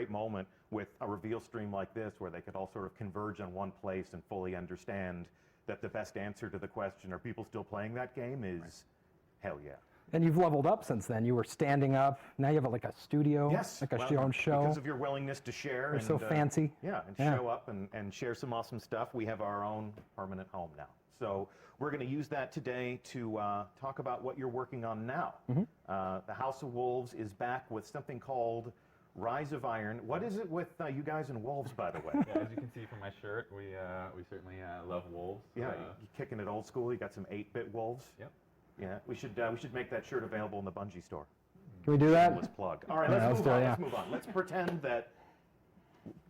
great moment with a reveal stream like this where they could all sort of converge on one place and fully understand that the best answer to the question, are people still playing that game, is hell yeah. And you've leveled up since then. You were standing up. Now you have like a studio, yes, like your own show. Because of your willingness to share. You're so fancy. Yeah, and show up and share some awesome stuff. We have our own permanent home now. So we're going to use that today to talk about what you're working on now. The House of Wolves is back with something called Rise of Iron. What is it with you guys and wolves, by the way? Yeah, as you can see from my shirt, we certainly love wolves. Yeah, you're kicking it old school. You got some 8-bit wolves. Yep. Yeah, we should make that shirt available in the Bungie store. Can we do that? Let's plug. All right, let's move on. Let's pretend that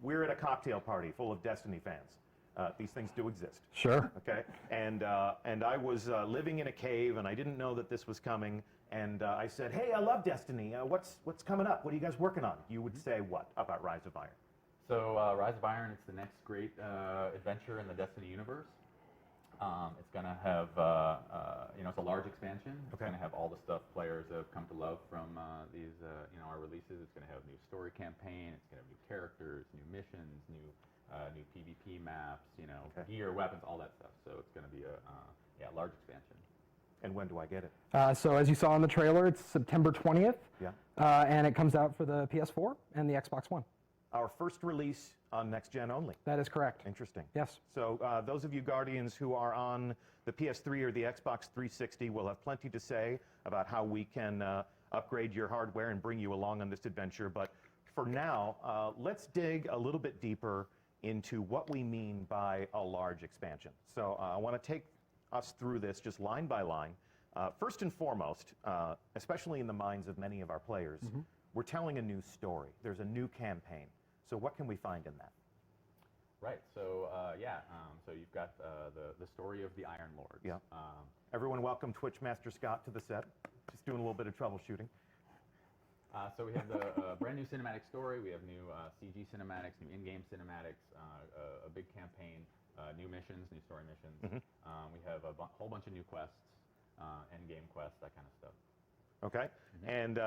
we're at a cocktail party full of Destiny fans. These things do exist. Sure. Okay. And I was living in a cave, and I didn't know that this was coming. And I said, "Hey, I love Destiny. What's coming up? What are you guys working on?" You would say what about Rise of Iron? So Rise of Iron, it's the next great adventure in the Destiny universe. It's going to have, it's a large expansion. It's going to have all the stuff players have come to love from these, our releases. It's going to have new story campaign. It's going to have new characters, new missions, new PvP maps, gear, weapons, all that stuff. So it's going to be a large expansion. And when do I get it? So as you saw in the trailer, it's September 20th. Yeah. And it comes out for the PS4 and the Xbox One. Our first release on next gen only. That is correct. Interesting. Yes. So those of you Guardians who are on the PS3 or the Xbox 360 will have plenty to say about how we can upgrade your hardware and bring you along on this adventure. But for now, let's dig a little bit deeper into what we mean by a large expansion. So I want to take us through this just line by line. First and foremost, especially in the minds of many of our players, we're telling a new story. There's a new campaign. So what can we find in that? Right. So so you've got the story of the Iron Lords. Yeah. Everyone, welcome Twitch Master Scott to the set. Just doing a little bit of troubleshooting. So we have the brand new cinematic story. We have new CG cinematics, new in-game cinematics, a big campaign, new missions, new story missions. We have a whole bunch of new quests, end-game quests, that kind of stuff. Okay. And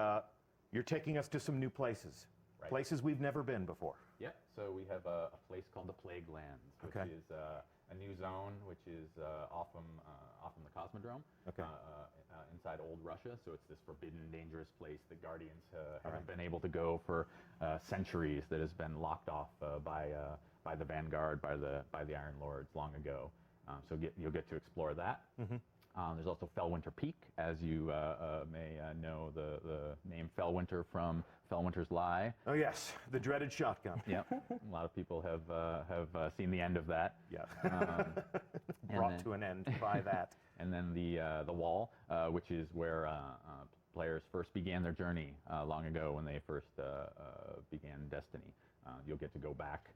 you're taking us to some new places. Right. Places we've never been before. Yep. So we have a place called the Plague Lands, which is a new zone, which is off from the Cosmodrome, inside old Russia. So it's this forbidden, dangerous place that Guardians haven't been able to go for centuries. That has been locked off by the Vanguard, by the Iron Lords long ago. So you'll get to explore that. There's also Fellwinter Peak, as you may know the name Fellwinter from Fellwinter's Lie. Oh yes, the dreaded shotgun. Yep, a lot of people have seen the end of that. Yeah, brought to an end by that. And then the Wall, which is where players first began their journey long ago when they first began Destiny. You'll get to go back.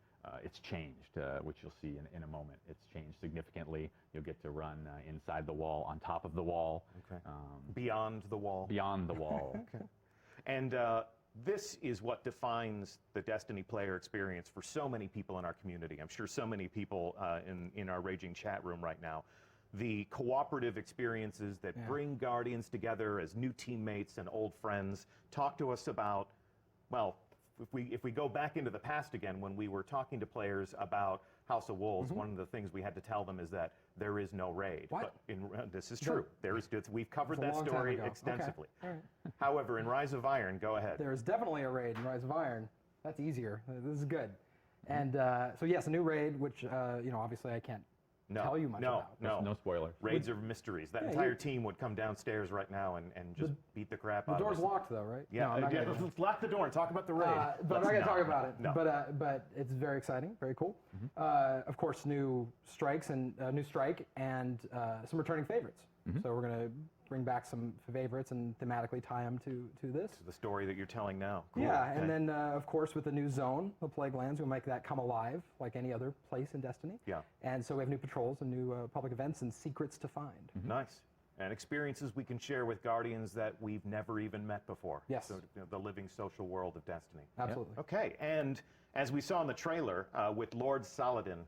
It's changed, which you'll see in a moment. It's changed significantly. You'll get to run inside the wall, on top of the wall. Okay. Beyond the wall. Beyond the wall. Okay. And this is what defines the Destiny player experience for so many people in our community. I'm sure so many people in our raging chat room right now. The cooperative experiences that bring Guardians together as new teammates and old friends. Talk to us about, well, if we go back into the past again, when we were talking to players about House of Wolves, one of the things we had to tell them is that there is no raid. What? But this is true. We've covered that story extensively. Okay. Right. However, in Rise of Iron, go ahead. There is definitely a raid in Rise of Iron. That's easier. This is good. And so yes, a new raid, which obviously I can't tell you much about. No spoilers. Raids are mysteries. That entire team would come downstairs right now and just beat the crap out of us. The door's locked though, right? Yeah, let's lock the door and talk about the raid. But I'm not going to talk about it. No. But it's very exciting, very cool. Of course, new strikes and new strike and some returning favorites. So we're going to bring back some favorites and thematically tie them to this. To the story that you're telling now. Cool. Yeah, and then of course with the new zone, the Plague Lands, we'll make that come alive like any other place in Destiny. Yeah. And so we have new patrols and new public events and secrets to find. Nice. And experiences we can share with Guardians that we've never even met before. Yes. So, the living social world of Destiny. Absolutely. Okay, and as we saw in the trailer, with Lord Saladin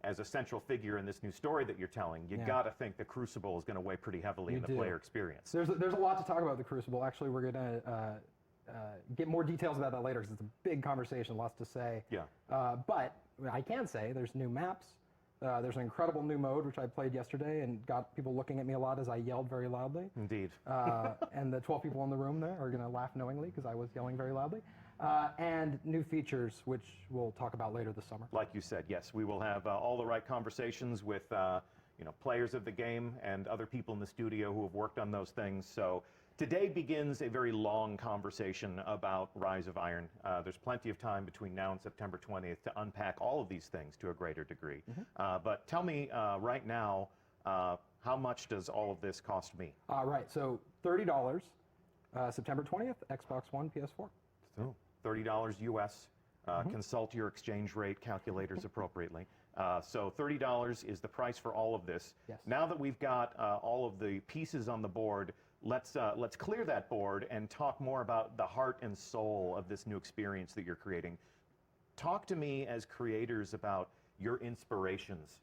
as a central figure in this new story that you're telling, you gotta think the Crucible is gonna weigh pretty heavily in the player experience. There's a lot to talk about the Crucible. Actually, we're gonna get more details about that later because it's a big conversation, lots to say. Yeah. But I can say there's new maps. There's an incredible new mode, which I played yesterday and got people looking at me a lot as I yelled very loudly. Indeed. And the 12 people in the room there are going to laugh knowingly because I was yelling very loudly. And new features, which we'll talk about later this summer. Like you said, yes, we will have all the right conversations with players of the game and other people in the studio who have worked on those things. So today begins a very long conversation about Rise of Iron. There's plenty of time between now and September 20th to unpack all of these things to a greater degree. But tell me right now, how much does all of this cost me? Right, so $30, September 20th, Xbox One, PS4. So $30 US. Consult your exchange rate calculators appropriately. So $30 is the price for all of this. Yes. Now that we've got all of the pieces on the board, let's clear that board and talk more about the heart and soul of this new experience that you're creating. Talk to me as creators about your inspirations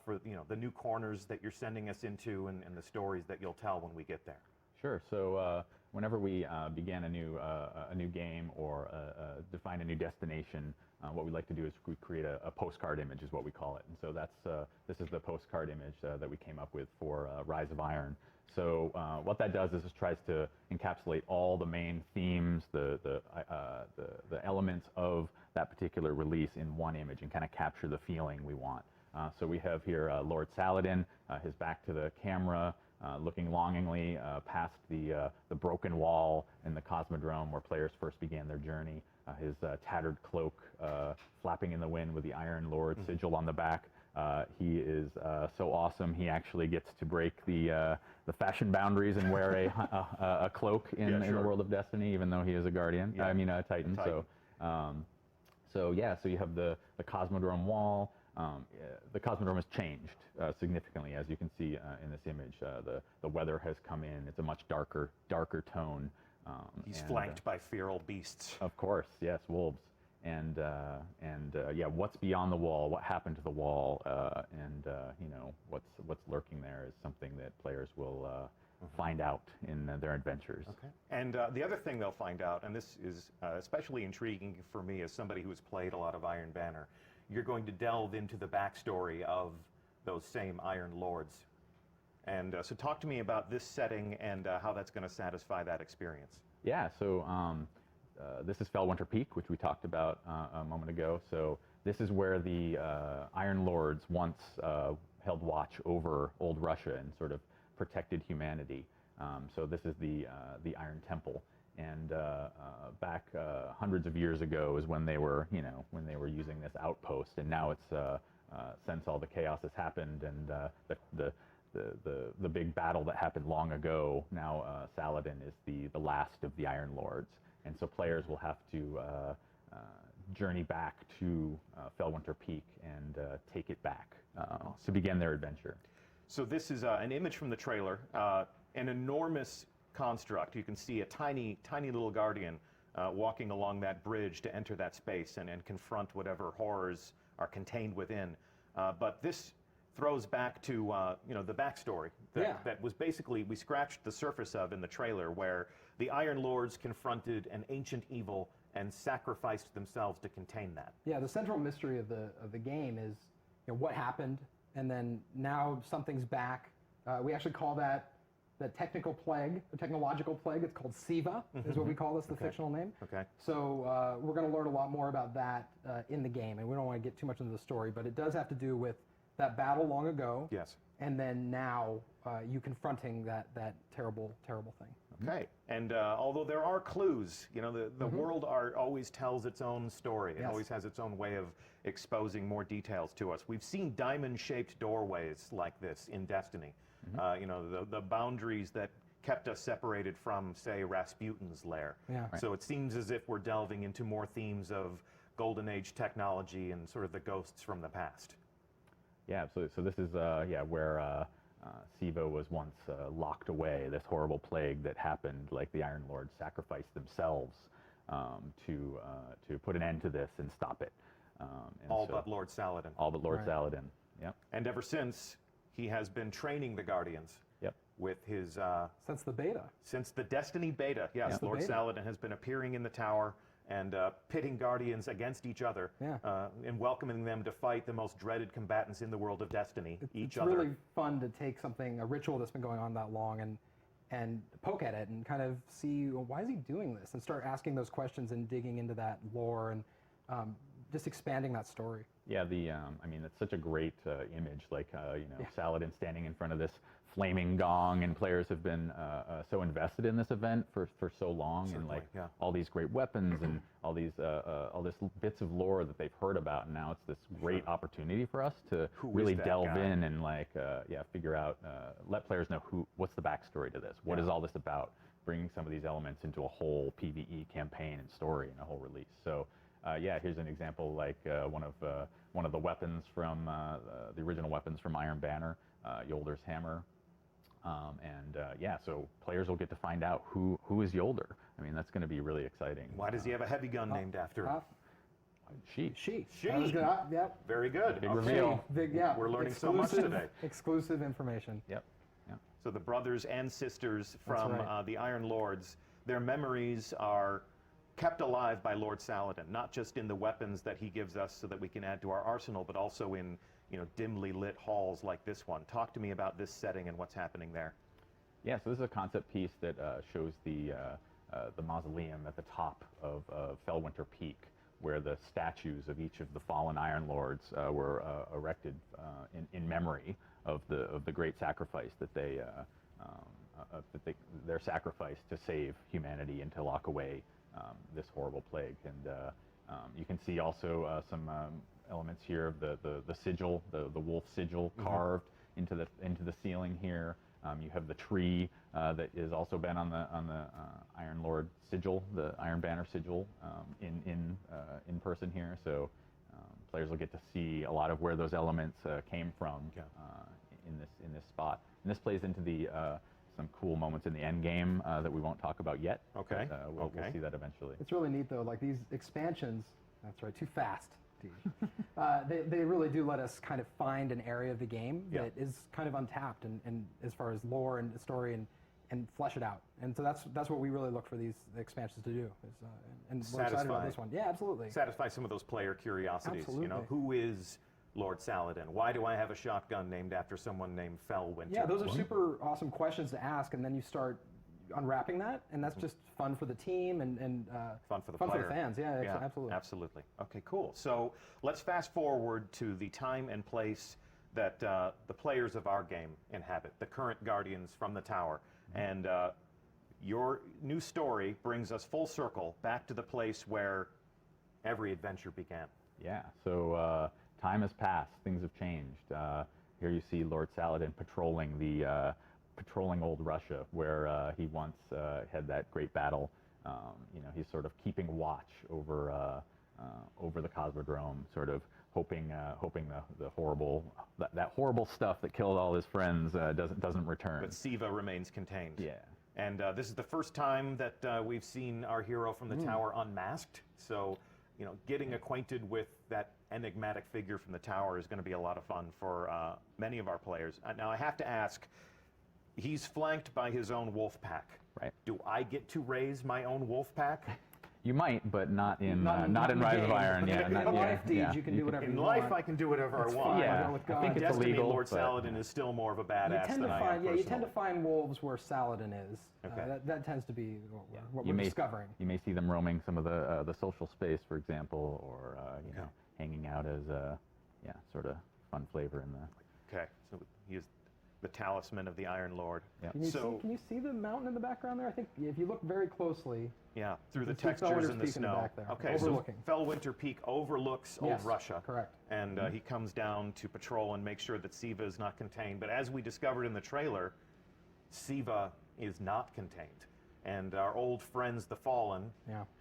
for the new corners that you're sending us into and the stories that you'll tell when we get there. Sure. So whenever we begin a new game or define a new destination, what we like to do is we create a postcard image, is what we call it. And so this is the postcard image that we came up with for Rise of Iron. So what that does is it tries to encapsulate all the main themes, the elements of that particular release in one image and kind of capture the feeling we want. So we have here Lord Saladin, his back to the camera, looking longingly past the broken wall in the Cosmodrome where players first began their journey. His tattered cloak flapping in the wind with the Iron Lord sigil on the back. He is so awesome. He actually gets to break the fashion boundaries and wear a cloak in the world of Destiny, even though he is a Guardian. Yeah. I mean a Titan. So you have the Cosmodrome wall. The Cosmodrome has changed significantly, as you can see in this image. The weather has come in. It's a much darker tone. He's flanked by feral beasts. Of course, yes, wolves. And what's beyond the wall? What happened to the wall? What's lurking there is something that players will find out in their adventures. Okay. And the other thing they'll find out, and this is especially intriguing for me as somebody who has played a lot of Iron Banner, you're going to delve into the backstory of those same Iron Lords. And so talk to me about this setting and how that's going to satisfy that experience. Yeah, so this is Felwinter Peak, which we talked about a moment ago. So this is where the Iron Lords once held watch over old Russia and sort of protected humanity. So this is the Iron Temple. And back hundreds of years ago is when they were using this outpost, and now it's since all the chaos has happened and the big battle that happened long ago. Now Saladin is the last of the Iron Lords, and so players will have to journey back to Felwinter Peak and take it back to begin their adventure. So this is an image from the trailer, an enormous construct. You can see a tiny little Guardian walking along that bridge to enter that space and confront whatever horrors are contained within. But this throws back to the backstory that was basically we scratched the surface of in the trailer, where the Iron Lords confronted an ancient evil and sacrificed themselves to contain that. Yeah, the central mystery of the game is what happened, and then now something's back. We actually call that the technical plague, the technological plague. It's called Siva, is what we call this, the fictional name. Okay. So we're going to learn a lot more about that in the game, and we don't want to get too much into the story, but it does have to do with that battle long ago. Yes. And then now you confronting that terrible thing. Okay. And although there are clues, the world always tells its own story. It always has its own way of exposing more details to us. We've seen diamond-shaped doorways like this in Destiny. The boundaries that kept us separated from, say, Rasputin's lair. Yeah. Right. So it seems as if we're delving into more themes of Golden Age technology and sort of the ghosts from the past. Yeah, absolutely. So this is where Siva was once locked away, this horrible plague that happened, like the Iron Lords sacrificed themselves to put an end to this and stop it. But Lord Saladin. All but Lord Right. Saladin, yep. And ever since, he has been training the Guardians. Yep. with his Since the beta. since the Destiny beta. Yes, the Lord beta. Saladin has been appearing in the tower and pitting guardians against each other, Yeah. and welcoming them to fight the most dreaded combatants in the world of Destiny, each It's other. really fun to take something, a ritual that's been going on that long, and poke at it and kind of see, well, why is he doing this, and start asking those questions and digging into that lore and just expanding that story. Yeah, I mean, it's such a great image, like, Saladin standing in front of this flaming gong, and players have been so invested in this event for so long, and Certainly, like yeah. all these great weapons and all these bits of lore that they've heard about, and now it's this great opportunity for us to Who is really that delve guy? in and like, figure out, let players know what's the backstory to this, what is all this about, bringing some of these elements into a whole PvE campaign and story and a whole release. So. Here's an example, like one of the weapons from the original weapons from Iron Banner, Yolder's hammer, so players will get to find out who is Yolder. I mean, that's going to be really exciting. Why does he have a heavy gun named after him? She. She. She. That was good. Yep. Very good. Big Okay. reveal. Big, yeah. We're learning so much Exclusive- today. Exclusive information. Yep. Yep. So the brothers and sisters from right. the Iron Lords, their memories are kept alive by Lord Saladin, not just in the weapons that he gives us so that we can add to our arsenal, but also in dimly lit halls like this one. Talk to me about this setting and what's happening there. Yeah, so this is a concept piece that shows the mausoleum at the top of Fellwinter Peak, where the statues of each of the fallen Iron Lords were erected in memory of the great sacrifice that their sacrifice to save humanity and to lock away this horrible plague. And you can see also some elements here of the sigil, the wolf sigil carved into the ceiling here. You have the tree that has also been on the Iron Lord sigil, the Iron Banner sigil, in person here. So players will get to see a lot of where those elements came from in this spot. And this plays into the some cool moments in the end game that we won't talk about yet. Okay. But, we'll see that eventually. It's really neat though. Like these expansions. That's right. Too fast. They really do let us kind of find an area of the game that is kind of untapped and as far as lore and story and flesh it out. And so that's what we really look for these expansions to do. And we're excited about this one. Yeah, absolutely. Satisfy some of those player curiosities. Absolutely. Who is Lord Saladin? Why do I have a shotgun named after someone named Fellwinter? Yeah, those are super awesome questions to ask, and then you start unwrapping that, and that's just fun for the team and fun for the fun player. for the fans. Yeah, absolutely. Absolutely. Okay, cool. So let's fast forward to the time and place that the players of our game inhabit, the current Guardians from the Tower. And your new story brings us full circle back to the place where every adventure began. Yeah, so time has passed, things have changed. Here you see Lord Saladin patrolling old Russia, where he once had that great battle. He's sort of keeping watch over the Cosmodrome, sort of hoping the horrible stuff that killed all his friends doesn't return. But Siva remains contained. Yeah. And this is the first time that we've seen our hero from the tower unmasked. So, getting acquainted with that enigmatic figure from the tower is going to be a lot of fun for many of our players. Now, I have to ask, he's flanked by his own wolf pack. Right. Do I get to raise my own wolf pack? You might, but not in Not in Rise the of game. Iron. Yeah, In not life yeah, deeds, yeah. you can do whatever In you life, want. I can do whatever That's I want. fine. Yeah, Go with I God. think it's Destiny, illegal. Lord but- Saladin is still more of a You badass tend than to I am find, you tend to personally. find wolves where Saladin is. Okay. That tends to be what You we're may- discovering. You may see them roaming some of the social space, for example, or hanging out as a sort of fun flavor in the. Okay, so he is the talisman of the Iron Lord. Yeah. Can you see the mountain in the background there? I think if you look very closely. Yeah, through the You can see textures Fellwinter's and the Peak in the snow. back there, Okay, overlooking. so Fellwinter Peak overlooks Yes, old Russia. correct. And he comes down to patrol and make sure that Siva is not contained. But as we discovered in the trailer, Siva is not contained. And our old friends, the Fallen,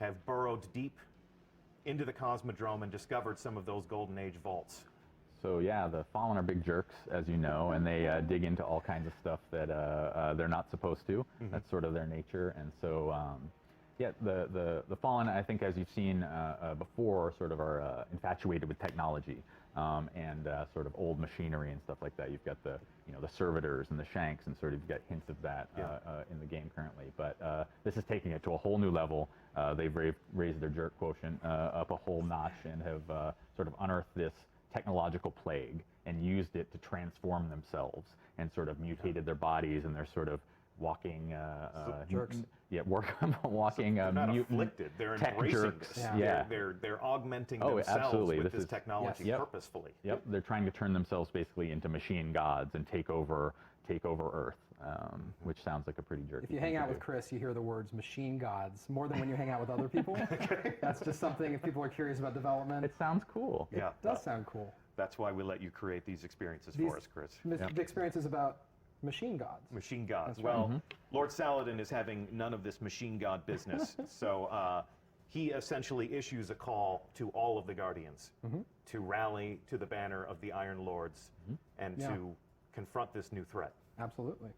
have burrowed deep into the Cosmodrome and discovered some of those Golden Age vaults. So yeah, the Fallen are big jerks, as you know, and they dig into all kinds of stuff that they're not supposed to. That's sort of their nature, and so Yeah, the Fallen, I think, as you've seen before, sort of are infatuated with technology and sort of old machinery and stuff like that. You've got the the servitors and the shanks, and sort of you've got hints of that in the game currently. But this is taking it to a whole new level. They've raised their jerk quotient up a whole notch and have sort of unearthed this technological plague and used it to transform themselves and sort of mutated their bodies, and they're sort of walking jerks. walking They're not mutant afflicted. They're tech embracing jerks. this. Yeah. They're augmenting Oh, themselves absolutely. with This this is- technology Yes. Yep. purposefully. Yep, they're trying to turn themselves basically into machine gods and take over Earth, which sounds like a pretty jerky If you thing hang to out do. with Chris, you hear the words machine gods more than when you hang out with other people. That's just something, if people are curious about development, It sounds cool. Yeah. it does sound cool. That's why we let you create these experiences These- for us, Chris. The experience is about machine gods. Machine gods. That's right. Well, Lord Saladin is having none of this machine god business. So he essentially issues a call to all of the Guardians to rally to the banner of the Iron Lords and Yeah. to confront this new threat. Absolutely.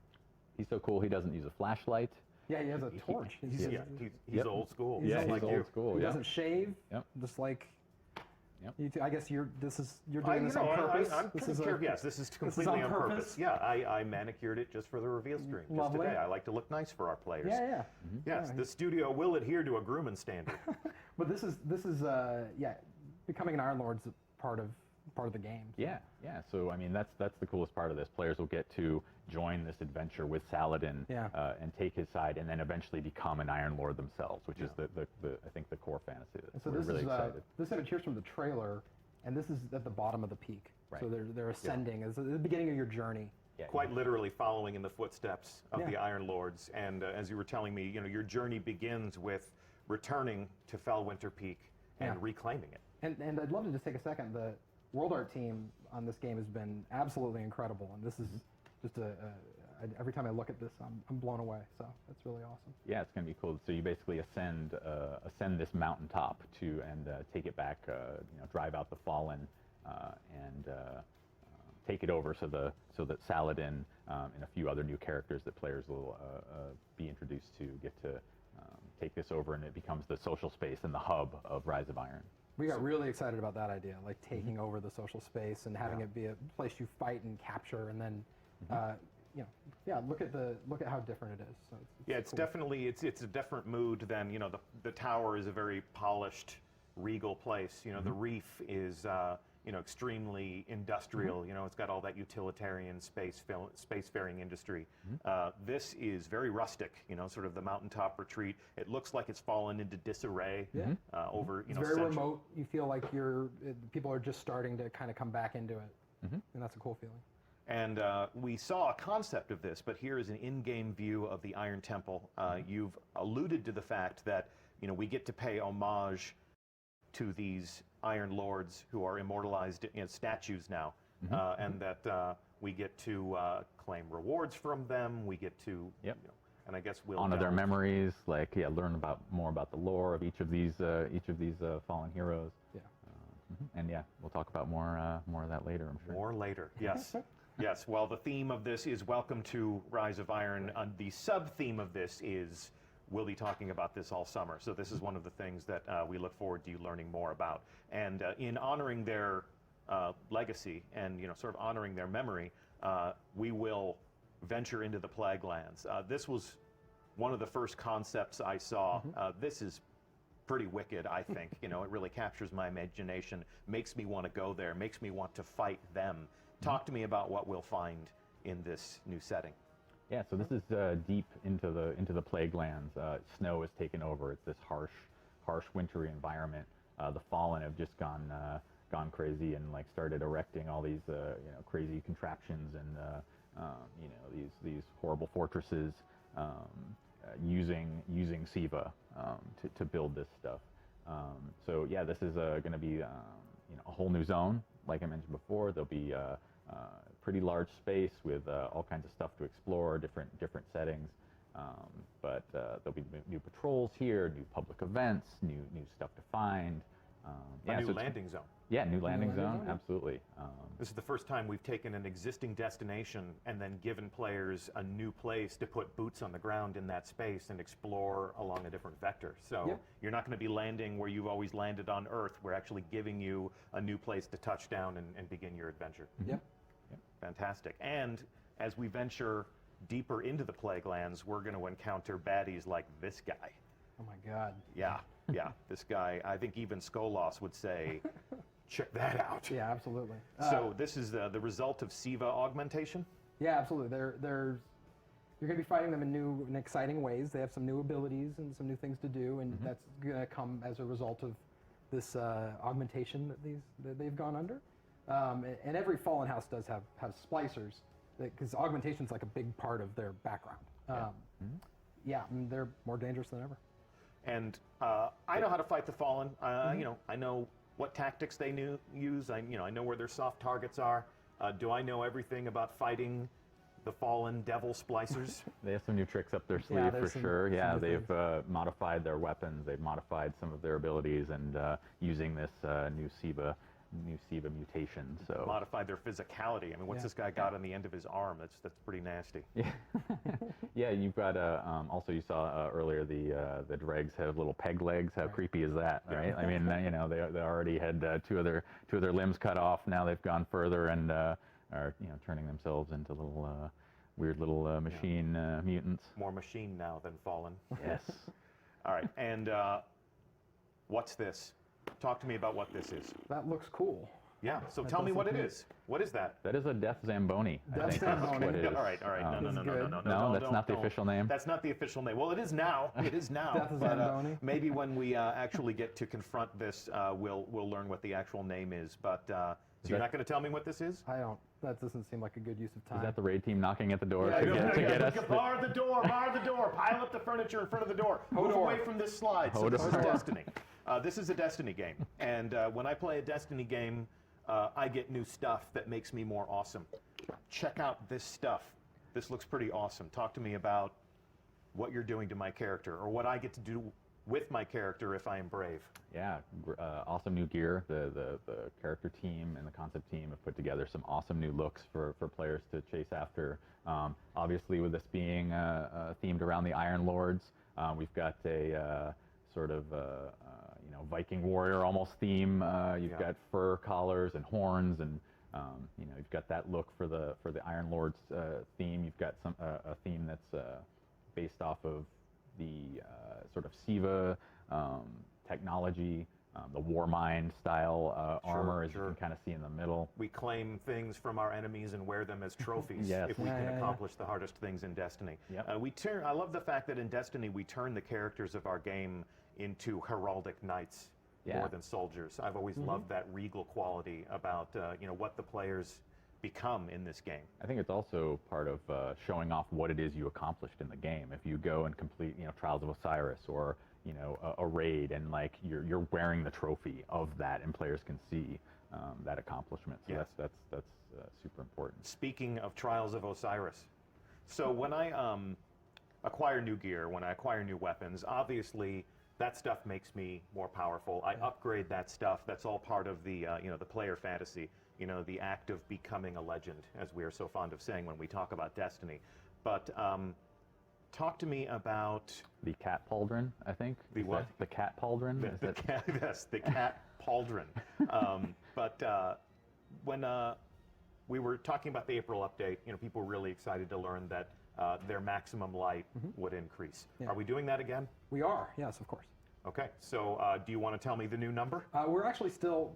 He's so cool. He doesn't use a flashlight. Yeah, he has a torch. He's, Yeah, he's Yep. old school. He's Yeah, just he's like old you. school. He Yeah. doesn't shave. Yep. Just like Yep. you two, I guess you're doing I, this you know, on purpose. I'm This pretty is a- sure. Yes, this is completely on on purpose. purpose? Yeah, I manicured it just for the reveal stream just Lovely. today. I like to look nice for our players. Yeah, yeah. Yes, the studio will adhere to a Grumman standard. But this is becoming an Iron Lord's part of the game. Yeah, yeah. So I mean, that's the coolest part of this. Players will get to join this adventure with Saladin Yeah. and take his side, and then eventually become an Iron Lord themselves, which is the I think the core fantasy. And so We're this really is excited. this image here's from the trailer, and this is at the bottom of the peak. Right. So they're ascending. It's the beginning of your journey. Yeah, Quite literally following in the footsteps of Yeah. the Iron Lords. And as you were telling me, your journey begins with returning to Felwinter Peak and Yeah. reclaiming it. And I'd love to just take a second. The World Art team on this game has been absolutely incredible, and this is just every time I look at this, I'm blown away. So that's really awesome. Yeah, it's going to be cool. So you basically ascend this mountaintop and take it back. Drive out the Fallen and take it over, so that Saladin and a few other new characters that players will be introduced to get to take this over, and it becomes the social space and the hub of Rise of Iron. We got really excited about that idea, like taking over the social space and having it be a place you fight and capture, and then, look at how different it is. So It's cool. definitely it's a different mood than the tower is a very polished, regal place. The reef is extremely industrial. It's got all that utilitarian spacefaring industry. This is very rustic. Sort of the mountaintop retreat. It looks like it's fallen into disarray over It's very centuries. remote. You feel like people are just starting to kind of come back into it, and that's a cool feeling. And we saw a concept of this, but here is an in-game view of the Iron Temple. You've alluded to the fact that we get to pay homage to these Iron Lords who are immortalized as statues now, and that we get to claim rewards from them. We get to, and I guess we'll Honor their delve- memories, learn more about the lore of each of these fallen heroes. Yeah. And yeah, we'll talk about more of that later, I'm sure. More later, yes. Yes, well, the theme of this is Welcome to Rise of Iron. The sub-theme of this is we'll be talking about this all summer. So this is one of the things that we look forward to you learning more about. And in honoring their legacy and sort of honoring their memory, we will venture into the Plague Lands. This was one of the first concepts I saw. This is pretty wicked, I think. It really captures my imagination, makes me want to go there, makes me want to fight them. Talk to me about what we'll find in this new setting. Yeah, so this is deep into the Plague Lands. Snow has taken over. It's this harsh wintry environment. The Fallen have just gone crazy and started erecting all these crazy contraptions and these horrible fortresses using Siva to build this stuff. So yeah, this is going to be a whole new zone. Like I mentioned before, there'll be pretty large space with all kinds of stuff to explore, different settings. But there'll be new patrols here, new public events, new stuff to find, A new so it's- landing zone. Yeah, new landing landing zone, zone, yeah. absolutely. This is the first time we've taken an existing destination and then given players a new place to put boots on the ground in that space and explore along a different vector. So Yep. you're not going to be landing where you've always landed on Earth. We're actually giving you a new place to touch down and begin your adventure. Yep. Fantastic. And as we venture deeper into the Plaguelands, we're going to encounter baddies like this guy. Oh my God. Yeah, yeah. This guy, I think even Skolos would say, check that out. Yeah, absolutely. So this is the result of SIVA augmentation? Yeah, absolutely. You're going to be fighting them in new and exciting ways. They have some new abilities and some new things to do, and that's going to come as a result of this augmentation that they've gone under. And every Fallen House does have splicers, because augmentation is like a big part of their background. Yeah, I mean, they're more dangerous than ever. And I know how to fight the Fallen. You know, I know what tactics they use. I know where their soft targets are. Do I know everything about fighting the Fallen Devil Splicers? They have some new tricks up their sleeve for there's sure. some Yeah, new they've modified their weapons. They've modified some of their abilities, and using this new SIVA mutation. So Modify their physicality. I mean, what's this guy got on the end of his arm? That's pretty nasty. yeah, you've got also you saw earlier the dregs have little peg legs. How creepy is that, right? I mean, you know, they already had two of their limbs cut off. Now they've gone further and are turning themselves into little weird little machine mutants. More machine now than Fallen. Yes. All right, and what's this? Talk to me about what this is. That looks cool. Yeah, so tell me does what look it neat. is. What is that? That is a Death Zamboni. I Death think is Zamboni. what it is. All right. This is good. No, that's don't- not the don't. official name. That's not the official name. Well, it is now. It is now. Death but, Zamboni. maybe when we actually get to confront this, we'll learn what the actual name is. But so you're not going to tell me what this is? That doesn't seem like a good use of time. Is that the raid team knocking at the door Yeah, to yeah, get us? Bar the door, pile up the furniture in front of the door. Move Hodor. away from this slide. So this is Hodor. Destiny. This is a Destiny game. And when I play a Destiny game, I get new stuff that makes me more awesome. Check out this stuff. This looks pretty awesome. Talk to me about what you're doing to my character, or what I get to do with my character if I am brave. Yeah, awesome new gear. The character team and the concept team have put together some awesome new looks for players to chase after. Obviously, with this being themed around the Iron Lords, we've got a sort of Viking warrior almost theme. You've got fur collars and horns, and you've got that look for the Iron Lords theme. You've got a theme that's based off of the sort of SIVA technology, the Warmind style armor, as you can kind of see in the middle. We claim things from our enemies and wear them as trophies Yes. if we Yeah, can yeah, yeah. accomplish the hardest things in Destiny. Yep. I love the fact that in Destiny we turn the characters of our game into heraldic knights Yeah. more than soldiers. I've always loved that regal quality about what the players become in this game. I think it's also part of showing off what it is you accomplished in the game. If you go and complete, Trials of Osiris or a raid, and like you're wearing the trophy of that, and players can see that accomplishment. So Yes. that's super important. Speaking of Trials of Osiris, so when I acquire new gear, when I acquire new weapons, obviously that stuff makes me more powerful. I upgrade that stuff. That's all part of the the player fantasy. The act of becoming a legend, as we are so fond of saying when we talk about Destiny. But talk to me about The cat pauldron, I think. The Is what? that the cat pauldron. Is the it- cat, yes, the cat pauldron. But when we were talking about the April update, people were really excited to learn that their maximum light would increase. Yeah. Are we doing that again? We are, yes, of course. Okay, so do you want to tell me the new number? We're actually still,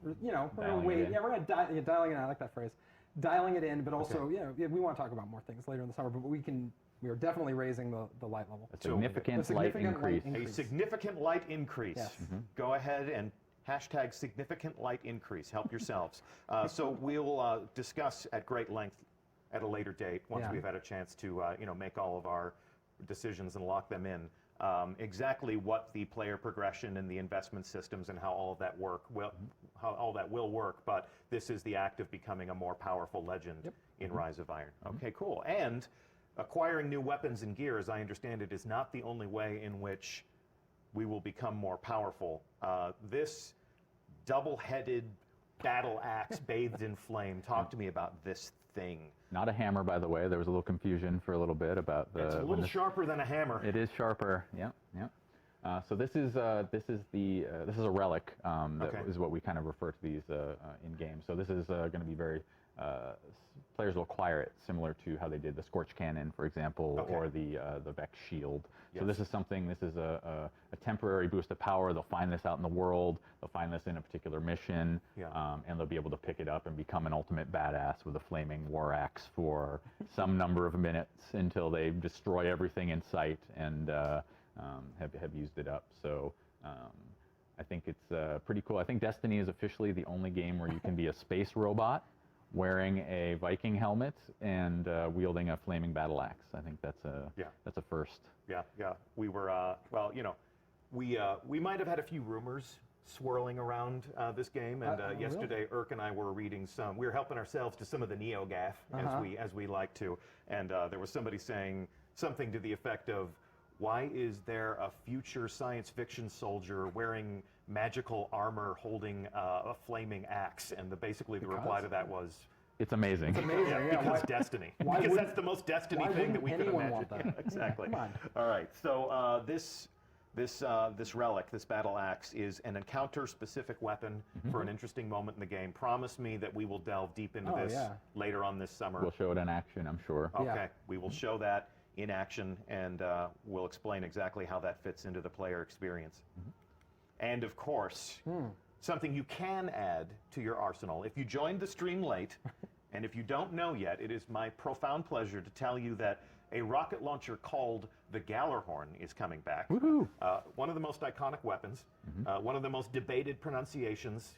we're gonna Dialing it wait. in. Yeah, we're gonna dialing it in. I like that phrase, dialing it in. But also, we want to talk about more things later in the summer. But we are definitely raising the light level. a significant light increase. A significant light increase. Yes. Go ahead and hashtag significant light increase. Help yourselves. So we'll discuss at great length at a later date once Yeah. we've had a chance to make all of our decisions and lock them in. Exactly what the player progression and the investment systems and how all of that will work. But this is the act of becoming a more powerful legend in Rise of Iron. Okay, cool. And acquiring new weapons and gear, as I understand it, is not the only way in which we will become more powerful. This double-headed battle axe bathed in flame. Talk to me about this thing. Not a hammer, by the way. There was a little confusion for a little bit about the. It's a little sharper than a hammer. It is sharper. Yeah, yeah. So this is a relic. That is what we kind of refer to these in game. So this is going to be very. Players will acquire it similar to how they did the Scorch Cannon, for example, or the Vex Shield. Yes. So this is a temporary boost of power. They'll find this out in the world. They'll find this in a particular mission, and they'll be able to pick it up and become an ultimate badass with a flaming war axe for some number of minutes until they destroy everything in sight and have used it up. So I think it's pretty cool. I think Destiny is officially the only game where you can be a space robot wearing a Viking helmet and wielding a flaming battle axe. I think that's a first. Yeah. We were well, you know, we might have had a few rumors swirling around this game, and yesterday Irk and I were reading some. We were helping ourselves to some of the NeoGAF as we like to, and there was somebody saying something to the effect of, "Why is there a future science fiction soldier wearing magical armor holding a flaming axe?" And basically the reply to that was, "It's amazing." It's amazing, yeah. because Destiny. Because that's the most Destiny thing that we could anyone imagine. want that? Yeah, exactly. Come on. All right. So this relic, this battle axe, is an encounter-specific weapon for an interesting moment in the game. Promise me that we will delve deep into this later on this summer. We'll show it in action, I'm sure. Okay. We will show that in action, and we'll explain exactly how that fits into the player experience. And of course, something you can add to your arsenal. If you joined the stream late, and if you don't know yet, it is my profound pleasure to tell you that a rocket launcher called the Gallarhorn is coming back. Woohoo! One of the most iconic weapons, one of the most debated pronunciations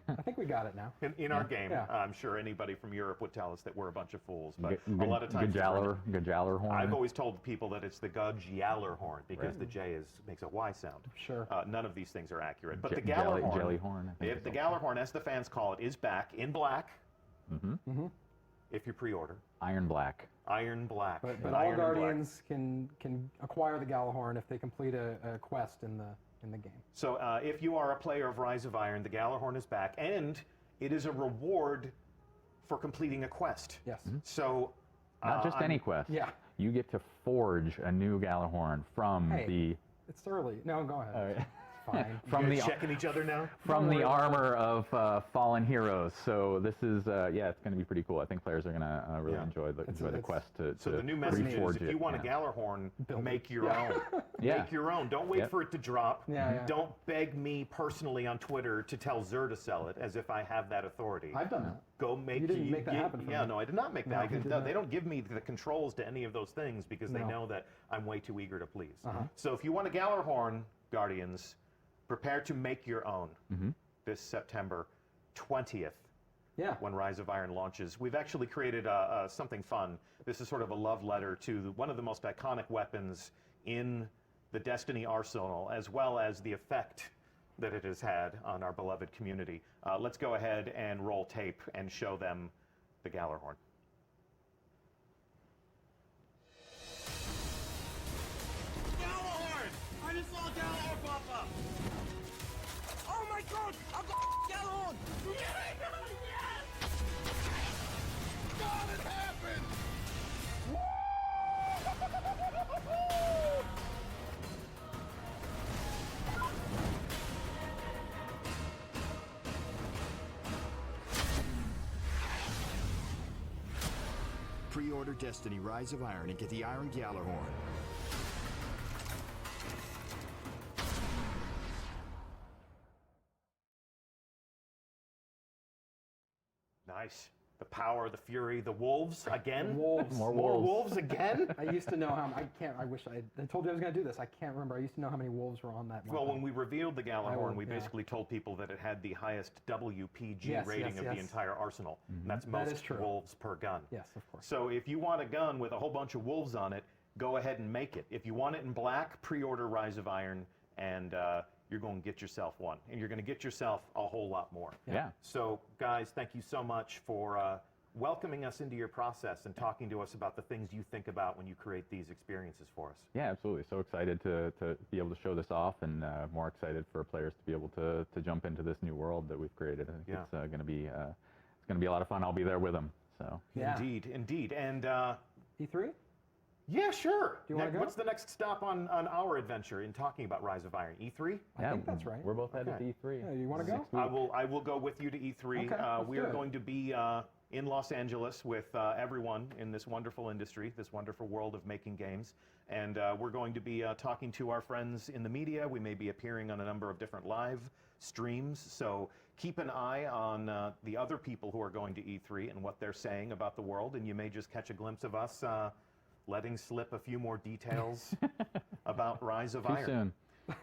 I think we got it now. in our game. Yeah. I'm sure anybody from Europe would tell us that we're a bunch of fools, but a lot of times Gallarhorn. I've always told people that it's the Gjallarhorn because the J makes a Y sound. Sure. None of these things are accurate. But the Gallarhorn, Jellyhorn. the Gallarhorn, as the fans call it, is back in black. If you pre-order. Iron black. Iron black. But all Guardians can acquire the Gallarhorn if they complete a quest in the game. So if you are a player of Rise of Iron, the Gallarhorn is back, and it is a reward for completing a quest. Yes. So Not just any quest. Yeah. You get to forge a new Gallarhorn from the. It's early. No, go ahead. It's fine. From you the guys checking each other now. From the armor of fallen heroes. So this is it's going to be pretty cool. I think players are going to really enjoy the quest to So the new message is, reforge if you want a Gallarhorn, make your own. Make your own. Don't wait for it to drop. Don't beg me personally on Twitter to tell Xur to sell it, as if I have that authority. I've done that. Go make. You didn't make that happen for me. No, I did not make that. No, They don't give me the controls to any of those things because they know that I'm way too eager to please. So if you want a Gallarhorn, Guardians, prepare to make your own this September 20th. Yeah. When Rise of Iron launches. We've actually created something fun. This is sort of a love letter to one of the most iconic weapons in the Destiny arsenal, as well as the effect that it has had on our beloved community. Let's go ahead and roll tape and show them the Gallarhorn. Gallarhorn! I just saw Gallarhorn pop up! Oh my god! I've got Gallarhorn! Yes! God, it happened! Pre-order Destiny Rise of Iron and get the Iron Gallarhorn. Nice. The power, the fury, the wolves again. Wolves. More wolves again. I used to know how. I wish I told you I was going to do this. I can't remember. I used to know how many wolves were on that. Well, when we revealed the Gallarhorn, we yeah. basically told people that it had the highest WPG Yes, rating of yes. the entire arsenal. And that's That is most true. wolves per gun. Yes, of course. So if you want a gun with a whole bunch of wolves on it, go ahead and make it. If you want it in black, pre-order Rise of Iron, and you're going to get yourself one. And you're going to get yourself a whole lot more. Yeah. So, guys, thank you so much for welcoming us into your process and talking to us about the things you think about when you create these experiences for us. Yeah, absolutely. So excited to be able to show this off, and more excited for players to be able to jump into this new world that we've created. I think it's going to be a lot of fun. I'll be there with them. So Yeah. Indeed. And E3? yeah, sure. Do you wanna go? What's the next stop on our adventure in talking about Rise of Iron? E3? I think that's right. We're both headed Okay. to E3. Yeah, you wanna go? I will go with you to E3. Okay, let's we do are it. going to be in Los Angeles with everyone in this wonderful industry, this wonderful world of making games. And we're going to be talking to our friends in the media. We may be appearing on a number of different live streams. So keep an eye on the other people who are going to E3 and what they're saying about the world. And you may just catch a glimpse of us letting slip a few more details about Rise of Iron. Too soon.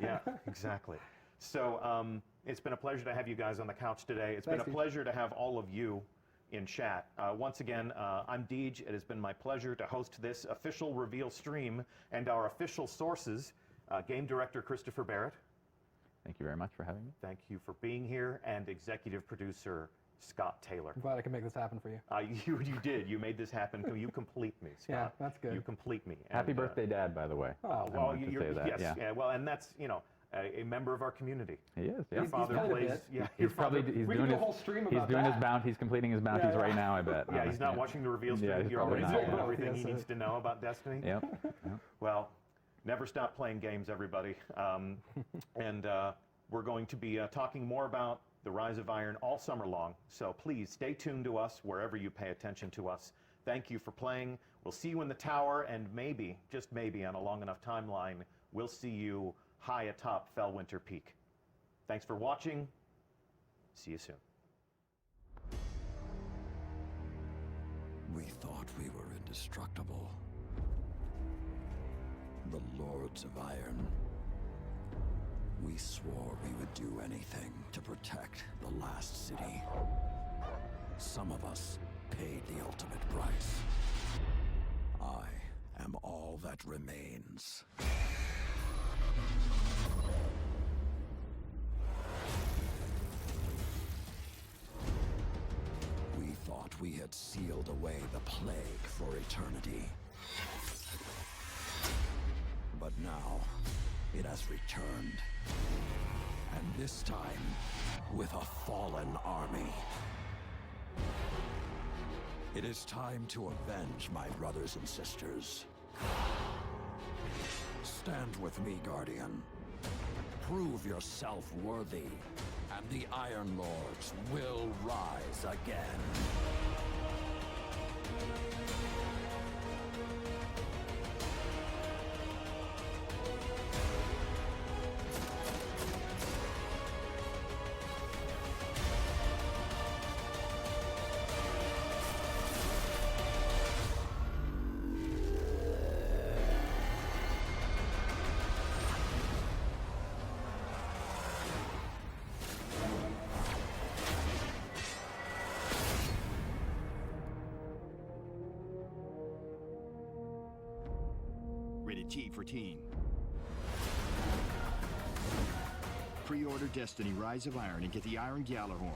Yeah, exactly. So it's been a pleasure to have you guys on the couch today. It's Thanks, been a Deej. pleasure to have all of you in chat. Once again, I'm Deej. It has been my pleasure to host this official reveal stream and our official sources, game director Christopher Barrett. Thank you very much for having me. Thank you for being here, and executive producer Scott Taylor. I'm glad I can make this happen for you. You did. You made this happen. You complete me, Scott. Yeah, that's good. You complete me. Happy And, birthday, Dad, by the way. Oh, I well, wanted to say that. yes, yeah. well, and that's a member of our community. He is. Yeah. Your father played a plays. bit. Yeah, your He's probably father- he's We doing could do a his whole stream he's about doing his that. bounty. He's completing his bounties Yeah. right now. I bet. Yeah, he's not watching the reveal stream. Yeah, he's He already probably knows not. everything he Yes, needs sir. to know about Destiny. Yep. Yep. Well, never stop playing games, everybody. And we're going to be talking more about the Rise of Iron all summer long. So please stay tuned to us wherever you pay attention to us. Thank you for playing. We'll see you in the tower, and maybe, just maybe, on a long enough timeline, we'll see you high atop Fellwinter Peak. Thanks for watching. See you soon. We thought we were indestructible. The Lords of Iron. We swore we would do anything to protect the last city. Some of us paid the ultimate price. I am all that remains. We thought we had sealed away the plague for eternity. But now, it has returned. And this time, with a fallen army. It is time to avenge my brothers and sisters. Stand with me, Guardian. Prove yourself worthy, and the Iron Lords will rise again. Rated T for teen. Pre-order Destiny Rise of Iron and get the Iron Gjallarhorn.